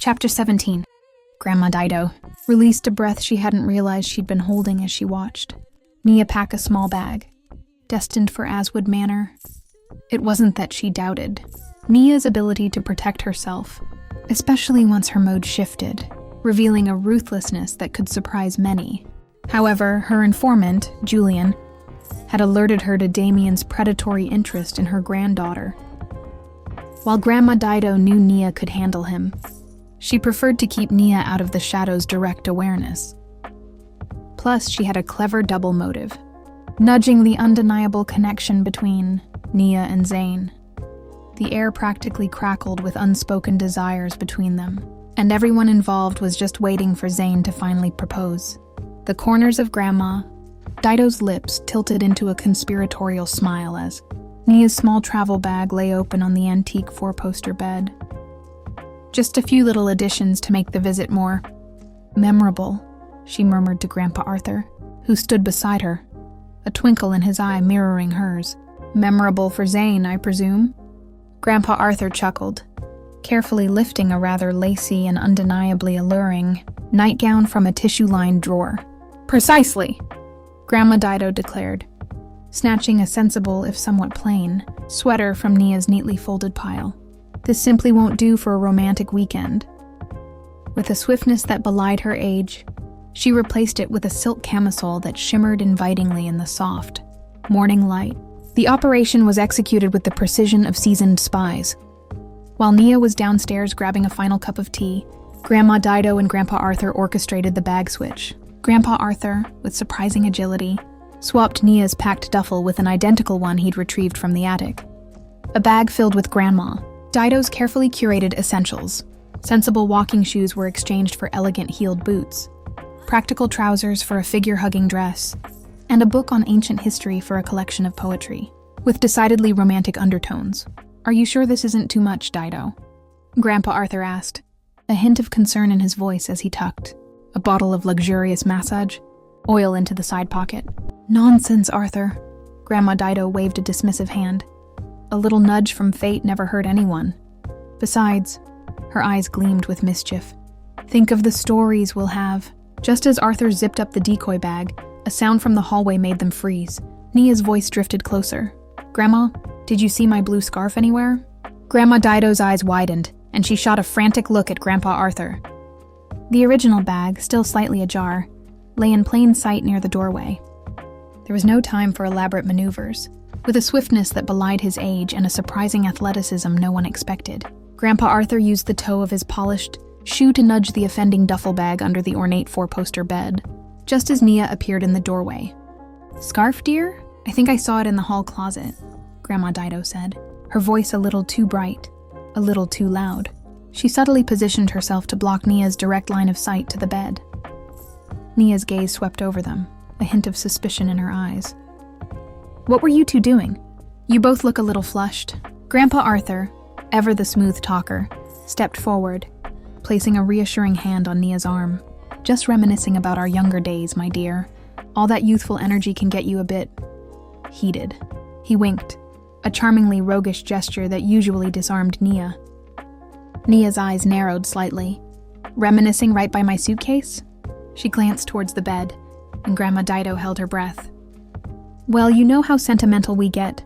Chapter 17. Grandma Dido released a breath she hadn't realized she'd been holding as she watched Nia pack a small bag, destined for Aswood Manor. It wasn't that she doubted Nia's ability to protect herself, especially once her mode shifted, revealing a ruthlessness that could surprise many. However, her informant, Julian, had alerted her to Damien's predatory interest in her granddaughter. While Grandma Dido knew Nia could handle him, she preferred to keep Nia out of the shadow's direct awareness. Plus, she had a clever double motive, nudging the undeniable connection between Nia and Zayne. The air practically crackled with unspoken desires between them, and everyone involved was just waiting for Zayne to finally propose. The corners of Grandma Dido's lips tilted into a conspiratorial smile as Nia's small travel bag lay open on the antique four-poster bed. Just a few little additions to make the visit more memorable, she murmured to Grandpa Arthur, who stood beside her, a twinkle in his eye mirroring hers. Memorable for Zayne, I presume? Grandpa Arthur chuckled, carefully lifting a rather lacy and undeniably alluring nightgown from a tissue-lined drawer. Precisely, Grandma Dido declared, snatching a sensible, if somewhat plain, sweater from Nia's neatly folded pile. This simply won't do for a romantic weekend. With a swiftness that belied her age, she replaced it with a silk camisole that shimmered invitingly in the soft morning light. The operation was executed with the precision of seasoned spies. While Nia was downstairs grabbing a final cup of tea, Grandma Dido and Grandpa Arthur orchestrated the bag switch. Grandpa Arthur, with surprising agility, swapped Nia's packed duffel with an identical one he'd retrieved from the attic. A bag filled with Grandma Dido's carefully curated essentials. Sensible walking shoes were exchanged for elegant heeled boots, practical trousers for a figure-hugging dress, and a book on ancient history for a collection of poetry, with decidedly romantic undertones. Are you sure this isn't too much, Dido? Grandpa Arthur asked, a hint of concern in his voice as he tucked a bottle of luxurious massage oil into the side pocket. Nonsense, Arthur. Grandma Dido waved a dismissive hand. A little nudge from fate never hurt anyone. Besides, her eyes gleamed with mischief. Think of the stories we'll have. Just as Arthur zipped up the decoy bag, a sound from the hallway made them freeze. Nia's voice drifted closer. Grandma, did you see my blue scarf anywhere? Grandma Dido's eyes widened, and she shot a frantic look at Grandpa Arthur. The original bag, still slightly ajar, lay in plain sight near the doorway. There was no time for elaborate maneuvers. With a swiftness that belied his age and a surprising athleticism no one expected, Grandpa Arthur used the toe of his polished shoe to nudge the offending duffel bag under the ornate four-poster bed, just as Nia appeared in the doorway. Scarf, dear? I think I saw it in the hall closet, Grandma Dido said, her voice a little too bright, a little too loud. She subtly positioned herself to block Nia's direct line of sight to the bed. Nia's gaze swept over them, a hint of suspicion in her eyes. What were you two doing? You both look a little flushed. Grandpa Arthur, ever the smooth talker, stepped forward, placing a reassuring hand on Nia's arm. Just reminiscing about our younger days, my dear. All that youthful energy can get you a bit heated. He winked, a charmingly roguish gesture that usually disarmed Nia. Nia's eyes narrowed slightly. Reminiscing right by my suitcase? She glanced towards the bed, and Grandma Dido held her breath. Well, you know how sentimental we get,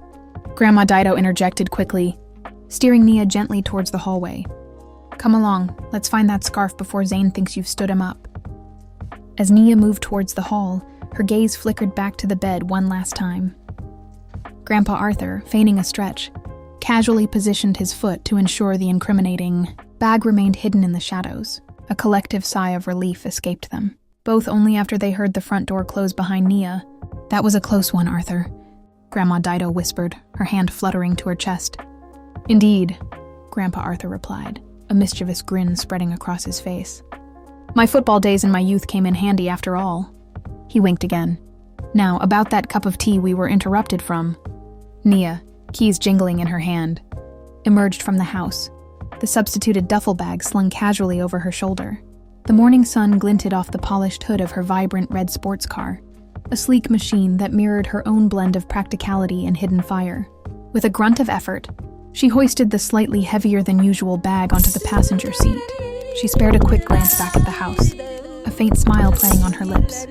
Grandma Dido interjected quickly, steering Nia gently towards the hallway. Come along, let's find that scarf before Zayne thinks you've stood him up. As Nia moved towards the hall, her gaze flickered back to the bed one last time. Grandpa Arthur, feigning a stretch, casually positioned his foot to ensure the incriminating bag remained hidden in the shadows. A collective sigh of relief escaped them, both only after they heard the front door close behind Nia. That was a close one, Arthur, Grandma Dido whispered, her hand fluttering to her chest. Indeed, Grandpa Arthur replied, a mischievous grin spreading across his face. My football days in my youth came in handy after all. He winked again. Now, about that cup of tea we were interrupted from. Nia, keys jingling in her hand, emerged from the house, the substituted duffel bag slung casually over her shoulder. The morning sun glinted off the polished hood of her vibrant red sports car, a sleek machine that mirrored her own blend of practicality and hidden fire. With a grunt of effort, she hoisted the slightly heavier than usual bag onto the passenger seat. She spared a quick glance back at the house, a faint smile playing on her lips.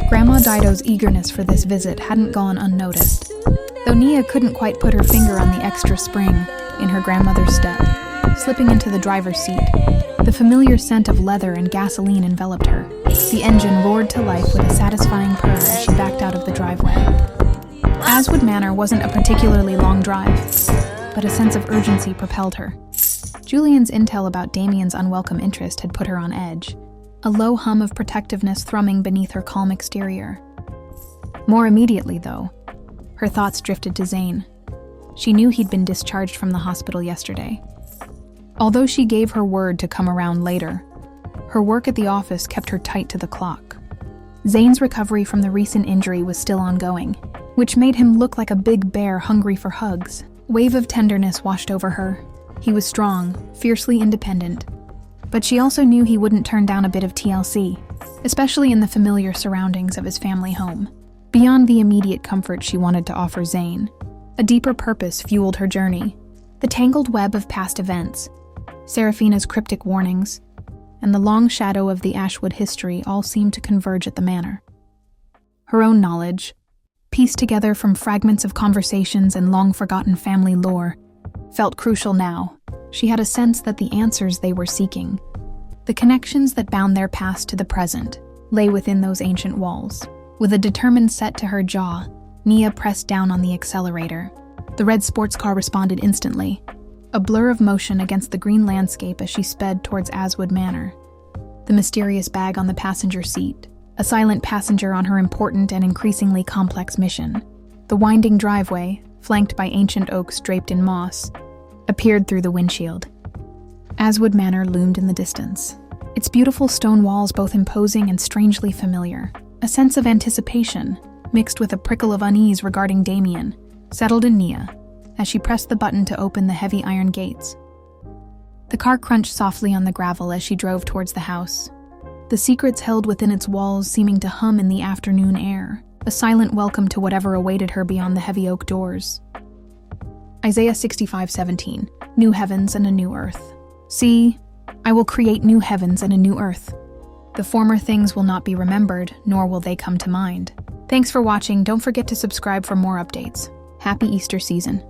Grandma Dido's eagerness for this visit hadn't gone unnoticed, though Nia couldn't quite put her finger on the extra spring in her grandmother's step. Slipping into the driver's seat, the familiar scent of leather and gasoline enveloped her. The engine roared to life with a satisfying purr as she backed out of the driveway. Aswood Manor wasn't a particularly long drive, but a sense of urgency propelled her. Julian's intel about Damien's unwelcome interest had put her on edge, a low hum of protectiveness thrumming beneath her calm exterior. More immediately, though, her thoughts drifted to Zayne. She knew he'd been discharged from the hospital yesterday. Although she gave her word to come around later, her work at the office kept her tight to the clock. Zayne's recovery from the recent injury was still ongoing, which made him look like a big bear hungry for hugs. A wave of tenderness washed over her. He was strong, fiercely independent, but she also knew he wouldn't turn down a bit of TLC, especially in the familiar surroundings of his family home. Beyond the immediate comfort she wanted to offer Zayne, a deeper purpose fueled her journey. The tangled web of past events, Seraphina's cryptic warnings, and the long shadow of the Ashwood history all seemed to converge at the manor. Her own knowledge, pieced together from fragments of conversations and long-forgotten family lore, felt crucial now. She had a sense that the answers they were seeking, the connections that bound their past to the present, lay within those ancient walls. With a determined set to her jaw, Nia pressed down on the accelerator. The red sports car responded instantly, a blur of motion against the green landscape as she sped towards Aswood Manor. The mysterious bag on the passenger seat, a silent passenger on her important and increasingly complex mission. The winding driveway, flanked by ancient oaks draped in moss, appeared through the windshield. Aswood Manor loomed in the distance, its beautiful stone walls both imposing and strangely familiar. A sense of anticipation, mixed with a prickle of unease regarding Damien, settled in Nia as she pressed the button to open the heavy iron gates. The car crunched softly on the gravel as she drove towards the house, the secrets held within its walls seeming to hum in the afternoon air, a silent welcome to whatever awaited her beyond the heavy oak doors. Isaiah 65:17, New heavens and a new earth. See, I will create new heavens and a new earth. The former things will not be remembered, nor will they come to mind. Thanks for watching. Don't forget to subscribe for more updates. Happy Easter season.